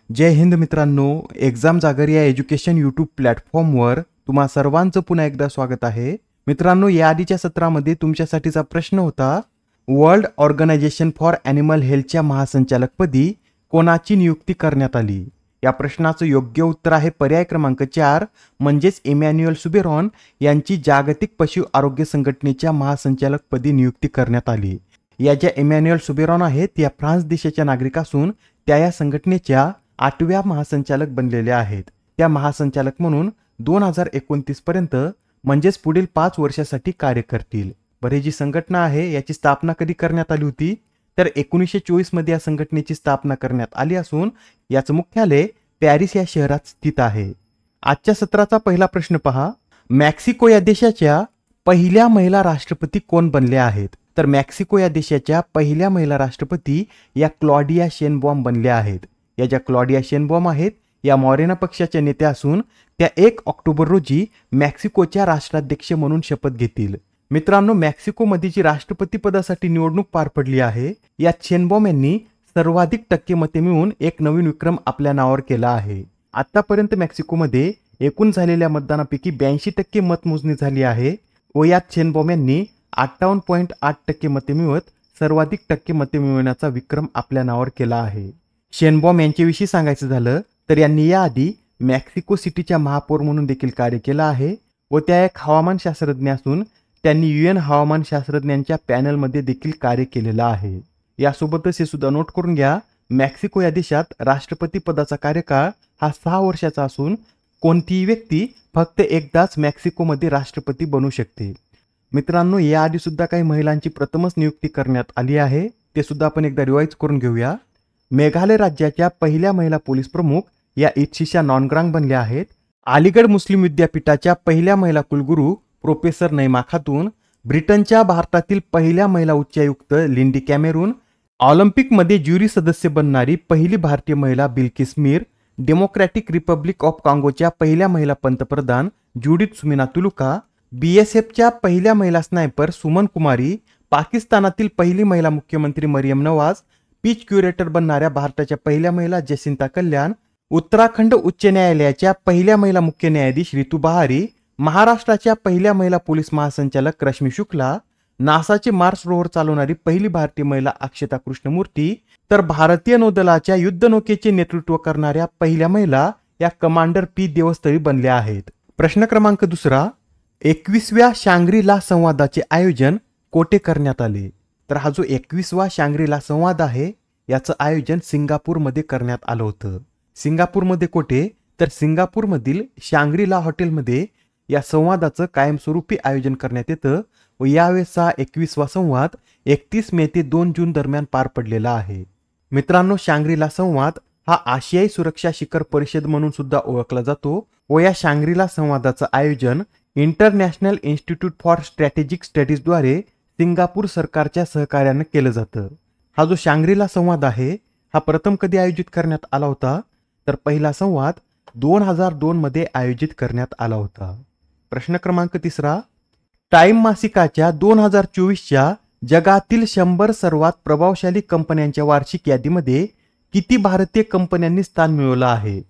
जय हिंद मित्रांनो, एक्झाम जागर या एज्युकेशन यूट्यूब प्लॅटफॉर्मवर तुम्हा सर्वांचं पुन्हा एकदा स्वागत आहे. मित्रांनो, या आधीच्या सत्रामध्ये तुमच्यासाठीचा प्रश्न होता, वर्ल्ड ऑर्गनायझेशन फॉर ॲनिमल हेल्थच्या महासंचालकपदी कोणाची नियुक्ती करण्यात आली. या प्रश्नाचं योग्य उत्तर आहे पर्याय क्रमांक 4 म्हणजेच इमॅन्युअल सुबेरॉन यांची जागतिक पशु आरोग्य संघटनेच्या महासंचालकपदी नियुक्ती करण्यात आली. या ज्या इमॅन्युअल सुबेरॉन आहेत या फ्रान्स देशाच्या नागरिक असून त्या या संघटनेच्या 8व्या महासंचालक बनलेल्या आहेत. त्या महासंचालक म्हणून 2029 पर्यंत म्हणजेच पुढील 5 वर्षासाठी कार्य करतील. बरे, जी संघटना आहे याची स्थापना कधी करण्यात आली होती तर 1924 मध्ये या संघटनेची स्थापना करण्यात आली असून याचं मुख्यालय पॅरिस या शहरात स्थित आहे. आजच्या सत्राचा पहिला प्रश्न पहा, मेक्सिको या देशाच्या पहिल्या महिला राष्ट्रपती कोण बनल्या आहेत. तर मेक्सिको या देशाच्या पहिल्या महिला राष्ट्रपती या क्लॉडिया शेनबॉम बनल्या आहेत. या ज्या क्लॉडिया शेनबॉम आहेत या मॉरेना पक्षाच्या नेत्या असून त्या 1 ऑक्टोबर रोजी मेक्सिकोच्या राष्ट्राध्यक्ष म्हणून शपथ घेतील. मित्रांनो, मेक्सिकोमध्ये जी राष्ट्रपती पदासाठी निवडणूक पार पडली आहे यात शेनबॉम यांनी सर्वाधिक टक्के मते मिळवून एक नवीन विक्रम आपल्या नावावर केला आहे. आतापर्यंत मेक्सिकोमध्ये एकूण झालेल्या मतदानापैकी 82% मतमोजणी झाली आहे व यात शेनबॉम यांनी 58.8% मते मिळवत सर्वाधिक टक्के मते मिळवण्याचा विक्रम आपल्या नावावर केला आहे. शेनबॉम यांच्याविषयी सांगायचं झालं तर यांनी याआधी मेक्सिको सिटीच्या महापौर म्हणून देखील कार्य केलं आहे व त्या एक हवामानशास्त्रज्ञ असून त्यांनी UN हवामानशास्त्रज्ञांच्या पॅनलमध्ये देखील कार्य केलेलं आहे. यासोबतच हे सुद्धा नोट करून घ्या, मेक्सिको या देशात राष्ट्रपती पदाचा कार्यकाळ हा 6 वर्षाचा असून कोणतीही व्यक्ती फक्त एकदाच मेक्सिकोमध्ये राष्ट्रपती बनू शकते. मित्रांनो, याआधी सुद्धा काही महिलांची प्रथमच नियुक्ती करण्यात आली आहे, ते सुद्धा आपण एकदा रिवाइज करून घेऊया. मेघालय राज्याच्या पहिल्या महिला पोलीस प्रमुख या इत्सिशा नॉनग्रांग बनल्या आहेत. अलीगड मुस्लिम विद्यापीठाच्या पहिल्या महिला कुलगुरू प्रोफेसर नैमा खातून, ब्रिटनच्या भारतातील पहिल्या महिला उच्चायुक्त लिंडी कॅमेरून, ऑलिम्पिकमध्ये ज्युरी सदस्य बनणारी पहिली भारतीय महिला Bilkis Mir, Democratic Republic of काँगोच्या पहिल्या महिला पंतप्रधान ज्युडिथ सुमिना तुलुका, BSFच्या पहिल्या महिला स्नायपर सुमन कुमारी, पाकिस्तानातील पहिली महिला मुख्यमंत्री मरियम नवाज, पीच क्युरेटर बनणाऱ्या भारताच्या पहिल्या महिला जसिंता कल्याण, उत्तराखंड उच्च न्यायालयाच्या पहिल्या महिला मुख्य न्यायाधीश रितू बहारी, महाराष्ट्राच्या पहिल्या महिला पोलीस महासंचालक रश्मी शुक्ला, नासाचे मार्स रोव्हर चालवणारी पहिली भारतीय महिला अक्षता कृष्णमूर्ती, तर भारतीय नौदलाच्या युद्धनौकेचे नेतृत्व करणाऱ्या पहिल्या महिला या कमांडर P देवस्थळी बनल्या आहेत. प्रश्न क्रमांक 2, 21व्या शांग्री-ला संवादाचे आयोजन कोठे करण्यात आले. तर हा जो 21वा शांग्री-ला संवाद आहे याचं आयोजन सिंगापूरमध्ये करण्यात आलं होतं. सिंगापूरमध्ये कोठे तर सिंगापूरमधील शांग्री-ला हॉटेलमध्ये या संवादाचं कायमस्वरूपी आयोजन करण्यात येतं व यावेळेसचा 21वा संवाद 31 मे ते 2 जून दरम्यान पार पडलेला आहे. मित्रांनो, शांग्री-ला संवाद हा आशियाई सुरक्षा शिखर परिषद म्हणून सुद्धा ओळखला जातो व या शांग्री-ला संवादाचं आयोजन इंटरनॅशनल इन्स्टिट्यूट फॉर स्ट्रॅटेजिक स्टडीजद्वारे सिंगापूर सरकारच्या सहकार्यानं केलं जातं. हा जो शांग्री-ला संवाद आहे हा प्रथम कधी आयोजित करण्यात आला होता तर पहिला संवाद 2002 मध्ये आयोजित करण्यात आला होता. प्रश्न क्रमांक 3, टाइम मासिकाच्या 2024च्या जगातील 100 सर्वात प्रभावशाली कंपन्यांच्या वार्षिक यादीमध्ये किती भारतीय कंपन्यांनी स्थान मिळवलं आहे.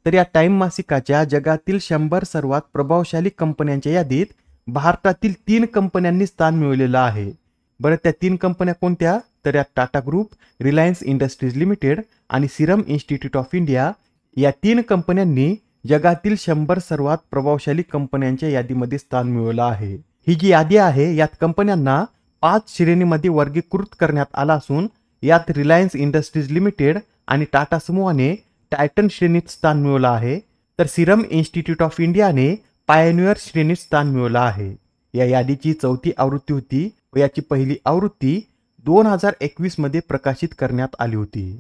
तर या टाइम मासिकाच्या जगातील 100 सर्वात प्रभावशाली कंपन्यांच्या यादीत भारतातील 3 कंपन्यांनी स्थान मिळवलेलं आहे. बरं, त्या 3 कंपन्या कोणत्या तर या Tata group, Reliance industries limited आणि सिरम इन्स्टिट्यूट ऑफ इंडिया या 3 कंपन्यांनी जगातील 100 सर्वात प्रभावशाली कंपन्यांच्या यादीमध्ये स्थान मिळवलं आहे. ही जी यादी आहे यात कंपन्यांना 5 श्रेणीमध्ये वर्गीकृत करण्यात आला असून यात रिलायन्स इंडस्ट्रीज लिमिटेड आणि टाटा समूहाने टायटन श्रेणीत स्थान मिळवलं आहे तर सिरम इन्स्टिट्यूट ऑफ इंडियाने पायनियर श्रेणीत स्थान मिळवलं आहे. या यादीची 4थी आवृत्ती होती व याची पहिली आवृत्ती 2021 मध्ये प्रकाशित करण्यात आली होती.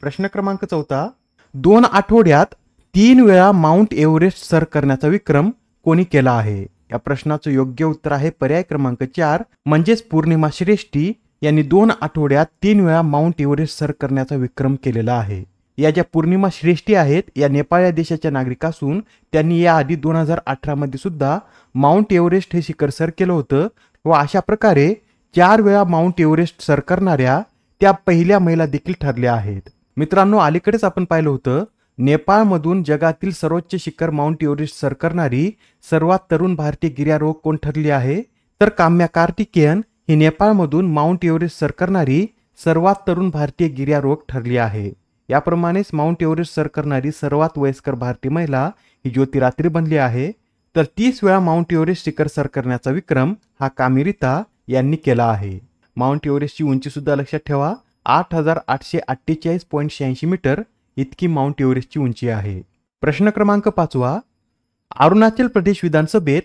प्रश्न क्रमांक 4, 2 आठवड्यात 3 वेळा माउंट एव्हरेस्ट सर करण्याचा विक्रम कोणी केला आहे. या प्रश्नाचं योग्य उत्तर आहे पर्याय क्रमांक 4 म्हणजेच पूर्णिमा श्रेष्ठी यांनी 2 आठवड्यात 3 वेळा माउंट एव्हरेस्ट सर करण्याचा विक्रम केलेला आहे. या ज्या पूर्णिमा श्रेष्ठी आहेत या नेपाळ या देशाच्या नागरिक असून त्यांनी याआधी 2018 मध्ये सुद्धा माउंट एव्हरेस्ट हे शिखर सर केलं होतं व अशा प्रकारे 4 वेळा माउंट एव्हरेस्ट सर करणाऱ्या त्या पहिल्या महिला देखील ठरल्या आहेत. मित्रांनो, अलीकडेच आपण पाहिलं होतं नेपाळमधून जगातील सर्वोच्च शिखर माउंट एव्हरेस्ट सर करणारी सर्वात तरुण भारतीय गिर्यारोहक कोण ठरली आहे? तर काम्या कार्तिकेयन ही नेपाळमधून माउंट एव्हरेस्ट सर करणारी सर्वात तरुण भारतीय गिर्यारोहक ठरली आहे. याप्रमाणेच माउंट एव्हरेस्ट सर करणारी सर्वात वयस्कर भारतीय महिला ही ज्योती रात्री बनली आहे. तर 30 वेळा माउंट एव्हरेस्ट शिखर सर करण्याचा विक्रम हा कामिरिता यांनी केला आहे. माउंट एव्हरेस्टची उंची सुद्धा लक्षात ठेवा, 8,848.86 मीटर इतकी माउंट एव्हरेस्टची उंची आहे. प्रश्न क्रमांक 5. अरुणाचल प्रदेश विधानसभेत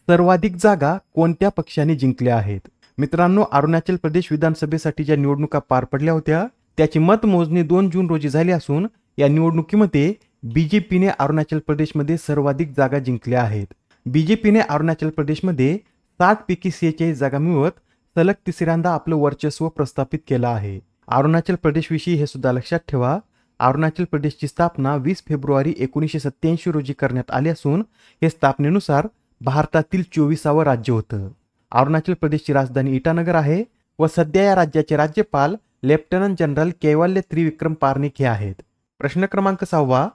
सर्वाधिक जागा कोणत्या पक्षाने जिंकल्या आहेत? मित्रांनो, अरुणाचल प्रदेश विधानसभेसाठी ज्या निवडणुका पार पडल्या होत्या त्याची मतमोजणी 2 जून रोजी झाली असून या निवडणुकीमध्ये बीजेपीने अरुणाचल प्रदेशमध्ये सर्वाधिक जागा जिंकल्या आहेत. बीजेपीने अरुणाचल प्रदेशमध्ये 60 पैकी 46 जागा मिळवत सलग तिसऱ्यांदा आपलं वर्चस्व प्रस्थापित केलं आहे. अरुणाचल प्रदेशविषयी हे सुद्धा लक्षात ठेवा, अरुणाचल प्रदेशची स्थापना 20 फेब्रुवारी 1987 रोजी करण्यात आली असून हे स्थापनेनुसार भारतातील 24वे राज्य होतं. अरुणाचल प्रदेशची राजधानी इटानगर आहे व सध्या या राज्याचे राज्यपाल लेफ्टनंट जनरल कैवल्य त्रिविक्रम पारनिक हे आहेत. प्रश्न क्रमांक 6.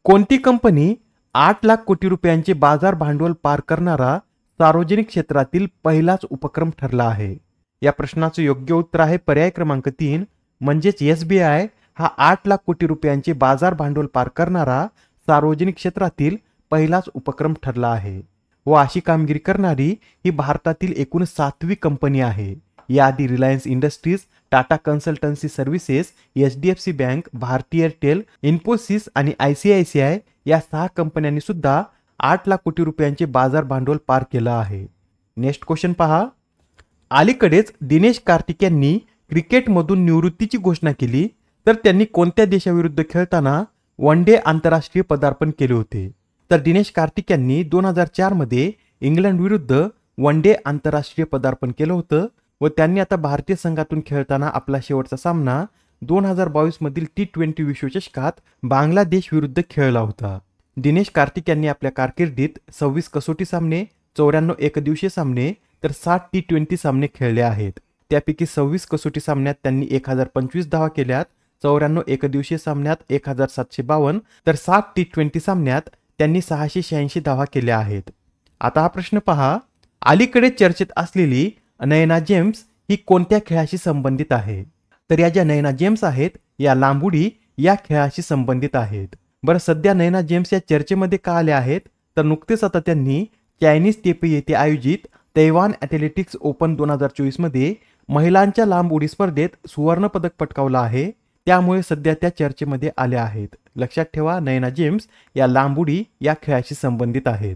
कोणती कंपनी 8 लाख कोटी रुपयांचे बाजार भांडवल पार करणारा सार्वजनिक क्षेत्रातील पहिलाच उपक्रम ठरला आहे? या प्रश्नाचं योग्य उत्तर आहे पर्याय क्रमांक 3 म्हणजेच SBI हा 8 लाख कोटी रुपयांचे बाजार भांडवल पार करणारा सार्वजनिक क्षेत्रातील पहिलाच उपक्रम ठरला आहे व अशी कामगिरी करणारी ही भारतातील एकूण 7वी कंपनी आहे. याआधी रिलायन्स इंडस्ट्रीज, टाटा कन्सल्टन्सी सर्व्हिसेस, HDFC बँक, भारती एअरटेल, इन्फोसिस आणि ICICI या 6 कंपन्यांनी सुद्धा 8 लाख कोटी रुपयांचे बाजार भांडवल पार केलं आहे. नेक्स्ट क्वेश्चन पहा. अलीकडेच दिनेश कार्तिक यांनी क्रिकेटमधून निवृत्तीची घोषणा केली, तर त्यांनी कोणत्या देशाविरुद्ध खेळताना वन डे आंतरराष्ट्रीय पदार्पण केले होते? तर दिनेश कार्तिक यांनी 2004 मध्ये इंग्लंड विरुद्ध वन डे आंतरराष्ट्रीय पदार्पण केलं होतं व त्यांनी आता भारतीय संघातून खेळताना आपला शेवटचा सामना 2022 मधील T20 विश्वचषकात बांगलादेश विरुद्ध खेळला होता. दिनेश कार्तिक यांनी आपल्या कारकिर्दीत 26 कसोटी सामने, 94 एकदिवसीय सामने तर 60 T20 सामने खेळले आहेत. त्यापैकी 26 कसोटी सामन्यात त्यांनी 1025 धावा केल्यात, 94 एकदिवसीय सामन्यात 1752 तर 60 T20 सामन्यात त्यांनी 686 धावा केल्या आहेत. आता हा प्रश्न पहा. अलीकडे चर्चेत असलेली नयना जेम्स ही कोणत्या खेळाशी संबंधित आहे? तर या ज्या नयना जेम्स आहेत या लांबुडी या खेळाशी संबंधित आहेत. बरं, सध्या नयना जेम्स या चर्चेमध्ये का आल्या आहेत? तर नुकतेच आता त्यांनी चायनीज तेपई येथे आयोजित तैवान ॲथलेटिक्स ओपन 2024 मध्ये महिलांच्या लांब उडी स्पर्धेत सुवर्ण पदक पटकावलं आहे. त्यामुळे सध्या त्या चर्चेमध्ये आल्या आहेत. लक्षात ठेवा, नयना जेम्स या लांब उडी या खेळाशी संबंधित आहेत.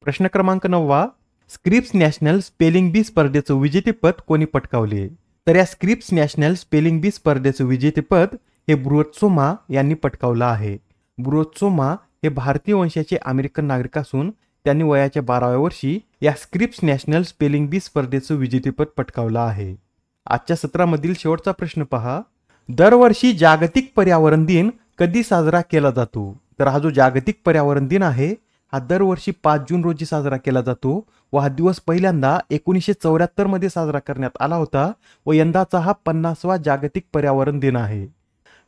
प्रश्न क्रमांक 9. स्क्रिप्स नॅशनल स्पेलिंग बी स्पर्धेचं विजेतेपद कोणी पटकावले? तर या स्क्रिप्स नॅशनल स्पेलिंग बी स्पर्धेचं विजेतेपद हे ब्रुहत्सोमा यांनी पटकावलं आहे. ब्रुहत्सोमा हे भारतीय वंशाचे अमेरिकन नागरिक असून त्यांनी वयाच्या 12व्या वर्षी या स्क्रिप्स नॅशनल स्पेलिंग बी स्पर्धेचं विजेतेपद पटकावलं आहे. आजच्या सत्रामधील शेवटचा प्रश्न पहा. दरवर्षी जागतिक पर्यावरण दिन कधी साजरा केला जातो? तर हा जो जागतिक पर्यावरण दिन आहे हा दरवर्षी 5 जून रोजी साजरा केला जातो व हा दिवस पहिल्यांदा 1974 मध्ये साजरा करण्यात आला होता व यंदाचा हा 50वा जागतिक पर्यावरण दिन आहे.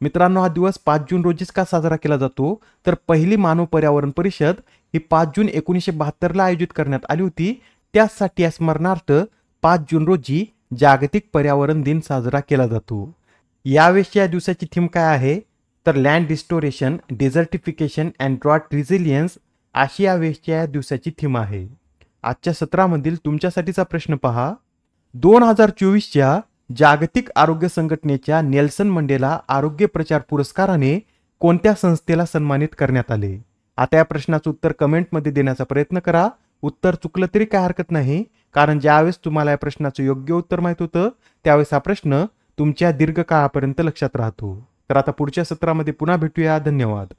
मित्रांनो, हा दिवस 5 जून रोजीच का साजरा केला जातो? तर पहिली मानव पर्यावरण परिषद ही 5 जून 1972 ला आयोजित करण्यात आली होती. त्यासाठी स्मरणार्थ 5 जून रोजी जागतिक पर्यावरण दिन साजरा केला जातो. यावेळी या दिवसाची थीम काय आहे? तर land restoration, desertification and drought resilience अशी यावेळी या दिवसाची थीम आहे. आजच्या सत्रामधील तुमच्यासाठीचा प्रश्न पहा. 2024च्या जागतिक आरोग्य संघटनेच्या नेल्सन मंडेला आरोग्य प्रचार पुरस्काराने कोणत्या संस्थेला सन्मानित करण्यात आले? आता या प्रश्नाचं उत्तर कमेंटमध्ये देण्याचा प्रयत्न करा. उत्तर चुकलं तरी काय हरकत नाही, कारण ज्यावेळेस तुम्हाला या प्रश्नाचं योग्य उत्तर माहित होतं त्यावेळेस हा प्रश्न तुमच्या दीर्घकाळापर्यंत लक्षात राहतो. तर आता पुढच्या सत्रामध्ये पुन्हा भेटूया. धन्यवाद.